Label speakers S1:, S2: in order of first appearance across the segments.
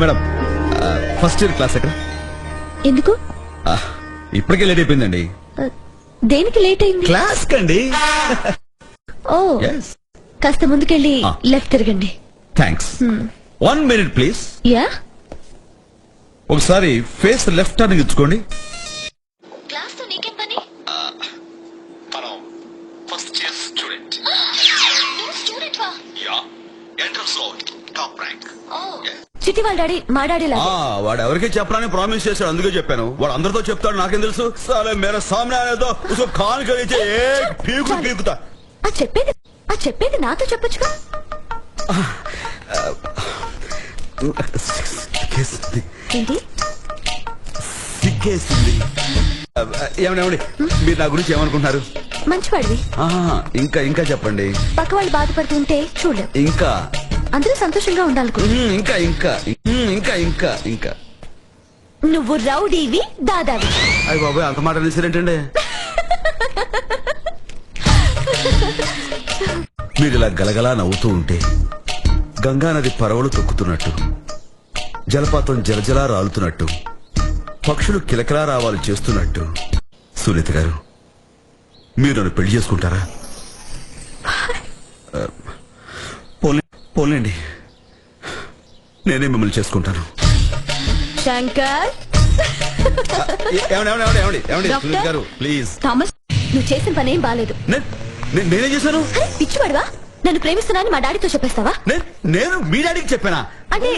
S1: Madam first year class ఎక్కడ?
S2: ఎందుకు?
S1: ఇప్పటికే లేట్ అయిపోయిందండి.
S2: దేనికి లేట్ అయింది?
S1: క్లాస్ కండి.
S2: ఓ కాస్త ముందుకెళ్ళి లెఫ్ట్ తిరగండి.
S1: థ్యాంక్స్. 1 minute please.
S2: యా
S1: ఒకసారి ఫేస్ లెఫ్ట్ టర్నింగ్ ఇచ్చుకోండి.
S2: క్లాస్ తో నీకేం పని?
S1: మనం ఫస్ట్ ఇయర్ స్టూడెంట్.
S2: నువ్వు స్టూడెంట్ వా?
S1: యా ఎంట్రన్స్ లో టాప్ ర్యాంక్.
S2: ఓ చిట్టి వాళ్ళ డాడీ మా డాడీ లాగా.
S1: వాడు ఎవరికి చెప్పడానికి ప్రామిస్ చేశాడు, అందుకే చెప్పాను. వాడు అందరితో చెప్తాడు, నాకేం తెలుసు. సాలే మేరా సామ్నే ఆయనేతో ఉస్కో ఖాన్ కే నీచే ఏక్ పీకు పీకుతా.
S2: ఆ చెప్పేది నాతో చెప్పొచ్చుగా. ఏంటి
S1: సిక్కేసింది. ఏమండి మీరు నా గురించి ఏమనుకుంటున్నారు?
S2: మంచివాడివి.
S1: ఇంకా ఇంకా చెప్పండి.
S2: పక్క వాళ్ళు బాధపడుతుంటే చూడలేవు.
S1: ఇంకా
S2: అందరూ సంతోషంగా ఉండాలనుకో.
S1: ఇంకా ఇంకా ఇంకా ఇంకా ఇంకా
S2: నువ్వు రౌడీవి దాదావి.
S1: అయ్య బాబాయ్ అంత మాట అనేసారేంటండి? మీరు ఇలా గలగలా నవ్వుతూ ఉంటే గంగానది పరవలు తొక్కుతున్నట్టు, జలపాతం జలజలా రాలుతున్నట్టు, పక్షులు కిలకిలా రావాలు చేస్తున్నట్టు. సునీత గారు, మీరు నన్ను పెళ్లి చేసుకుంటారా? పోలేండి, నేనే మిమ్మల్ని చేసుకుంటాను.
S2: శంకర్
S1: సునీత గారు ప్లీజ్.
S2: థామస్ నువ్వు చేసిన పని ఏం బాలేదు.
S1: నేనేం చేశాను?
S2: పిచ్చివాడువా? నన్ను ప్రేమిస్తున్నాను మా డాడీతో చెప్పేస్తావా?
S1: నేను మీ డాడీకి చెప్పానా?
S2: అంటే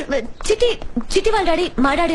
S2: చిట్టి వాళ్ళ డాడీ మా డాడీ